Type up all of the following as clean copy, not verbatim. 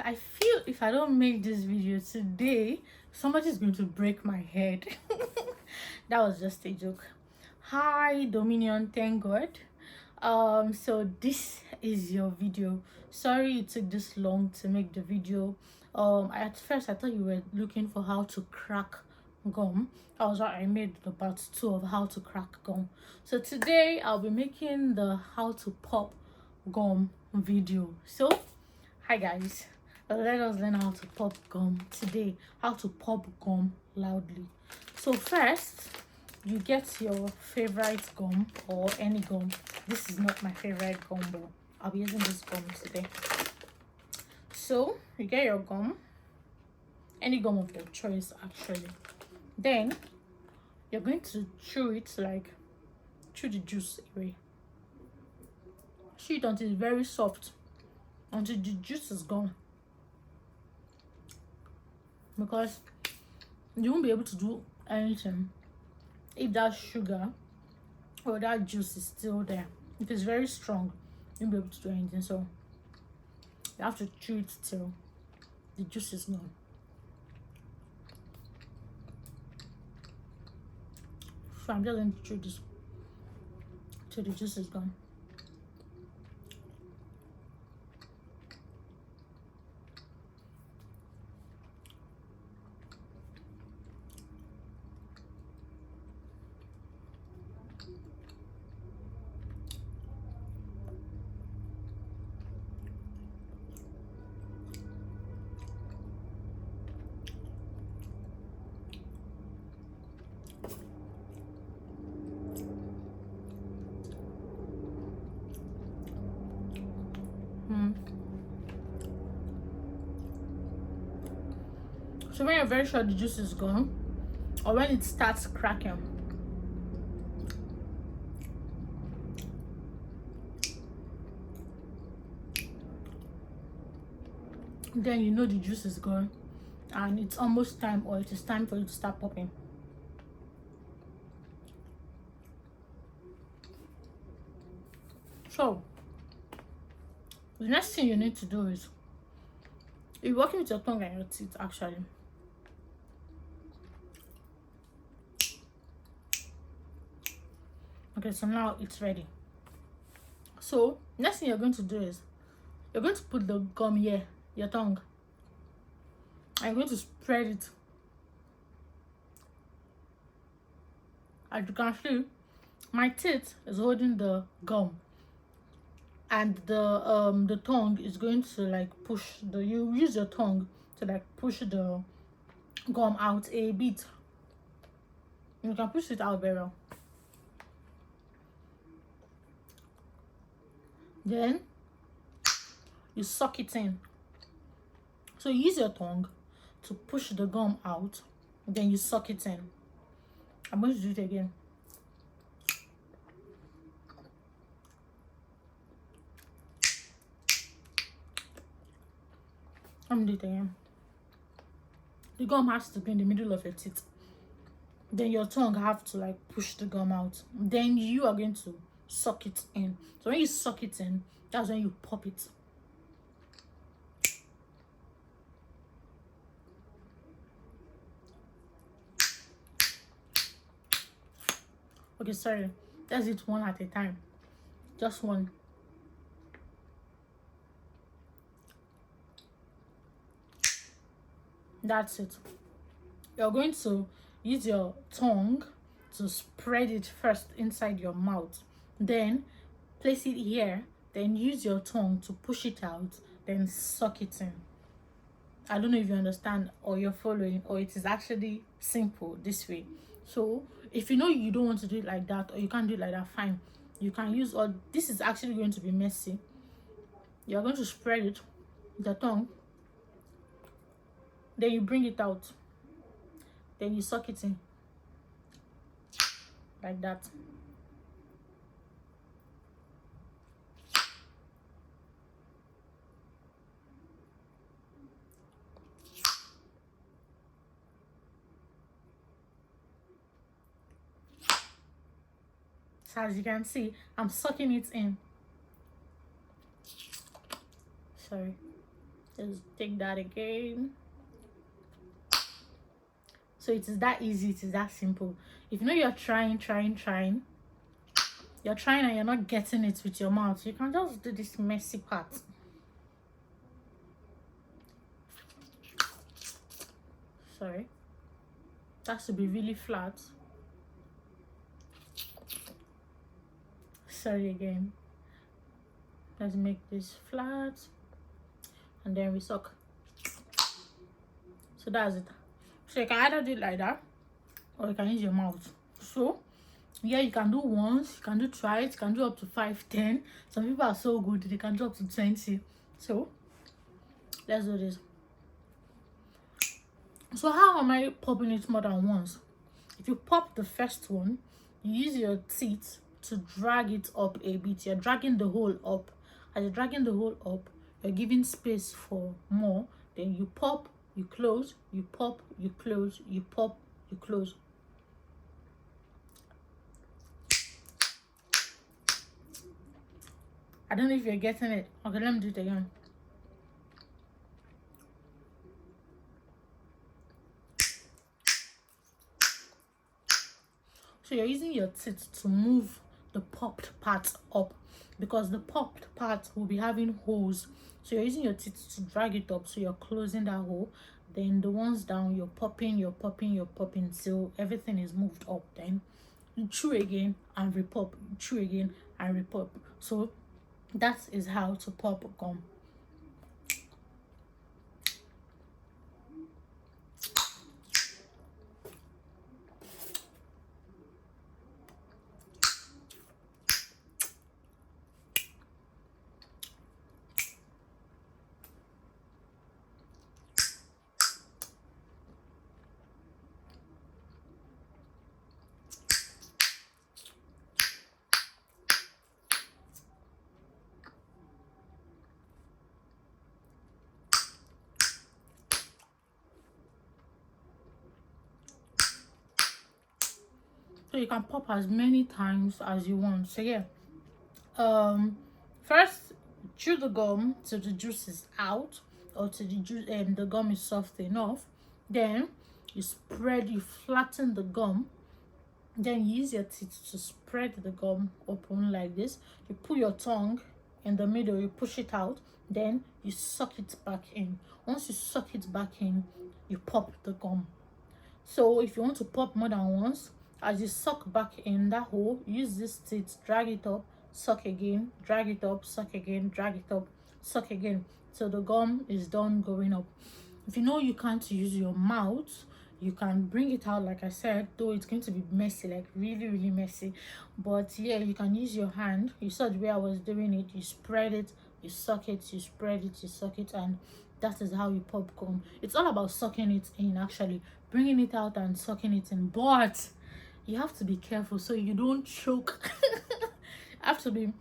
So I feel if I don't make this video today, somebody's going to break my head. That was just a joke. Hi Dominion, thank God. So this is your video. Sorry it took this long to make the video. At first I thought you were looking for how to crack gum. That was why I made the part 2 of how to crack gum. So today I'll be making the how to pop gum video. So hi guys, let us learn how to pop gum today. How to pop gum loudly. So first, you get your favorite gum or any gum. This is not my favorite gum, but I'll be using this gum today. So you get your gum, any gum of your choice actually. Then you're going to chew it, like chew the juice away. Chew it until it's very soft, until the juice is gone, because you won't be able to do anything if that sugar or that juice is still there. If it's very strong, you won't be able to do anything. So you have to chew it till the juice is gone. So I'm just going to chew this till the juice is gone. So when you're very sure the juice is gone, or when it starts cracking, then you know the juice is gone and it's almost time, or it is time for you to start popping. So the next thing you need to do is, you're working with your tongue and your teeth actually. Okay, so now it's ready. So next thing you're going to do is, you're going to put the gum here, your tongue, and you're going to spread it. As you can see, my teeth is holding the gum, and the tongue is going to like push the, you use your tongue to like push the gum out a bit. You can push it out very well. Then you suck it in. So you use your tongue to push the gum out, then you suck it in. I'm going to do it again. I'm going to do it again. The gum has to be in the middle of your teeth. Then your tongue have to like push the gum out. Then you are going to suck it in. So when you suck it in, that's when you pop it. Okay, sorry. Let's do it one at a time. Just one. That's it. You're going to use your tongue to spread it first inside your mouth. Then place it here. Then use your tongue to push it out. Then suck it in. I don't know if you understand or you're following, or it is actually simple this way. So if you know you don't want to do it like that, or you can't do it like that, fine. You can use, or this is actually going to be messy. You're going to spread it with the tongue. Then you bring it out. Then you suck it in. Like that. So as you can see, I'm sucking it in. Sorry. Just take that again. So it is that easy, it is that simple. If you know you're trying, you're trying and you're not getting it with your mouth, you can just do this messy part. Sorry, that has to be really flat. Sorry again. Let's make this flat and then we suck. So that's it. So you can either do it like that or you can use your mouth. So yeah, you can do once, you can do twice, you can do up to 5, 10. Some people are so good they can do up to 20. So let's do this. So how am I popping it more than once? If you pop the first one, you use your teeth to drag it up a bit. You're dragging the hole up. As you're dragging the hole up, you're giving space for more. Then you pop, you close, you pop, you close, you pop, you close. I don't know if you're getting it. Okay, let me do it again. So you're using your teeth to move the popped part up, because the popped part will be having holes. So you're using your teeth to drag it up, so you're closing that hole. Then the ones down, you're popping, you're popping, you're popping till everything is moved up. Then you chew again and repop, chew again and repop. So that is how to pop gum. So you can pop as many times as you want. So yeah, first chew the gum till the juice is out, or till the juice the gum is soft enough. Then you flatten the gum. Then you use your teeth to spread the gum open like this. You put your tongue in the middle, you push it out, then you suck it back in. Once you suck it back in, you pop the gum. So if you want to pop more than once, as you suck back in that hole, use this teeth, drag it up, suck again, drag it up, suck again, drag it up, suck again, so the gum is done going up. If you know you can't use your mouth, you can bring it out like I said, though it's going to be messy, like really messy. But yeah, you can use your hand. You saw the way I was doing it. You spread it, you suck it, you spread it, you suck it, and that is how you pop gum. It's all about sucking it in, actually bringing it out and sucking it in, but you have to be careful so you don't choke. Have to be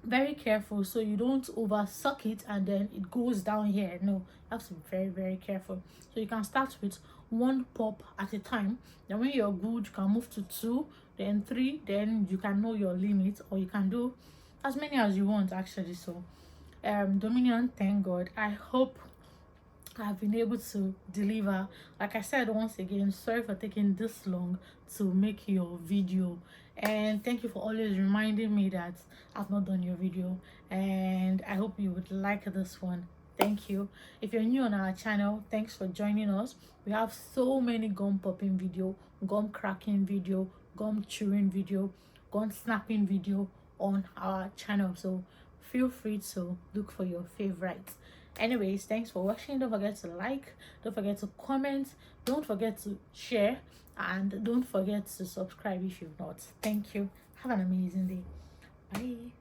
very careful so you don't over suck it and then it goes down here. No, you have to be very careful. So you can start with one pop at a time. Then when you're good, you can move to 2, then 3, then you can know your limit, or you can do as many as you want, actually. So Dominion, thank God. I hope I've been able to deliver. Like I said, once again, sorry for taking this long to make your video, and thank you for always reminding me that I've not done your video, and I hope you would like this one. Thank you. If you're new on our channel, thanks for joining us. We have so many gum popping video, gum cracking video, gum chewing video, gum snapping video on our channel, so feel free to look for your favorites. Anyways, thanks for watching. Don't forget to like, don't forget to comment, don't forget to share, and don't forget to subscribe if you've not. Thank you. Have an amazing day. Bye.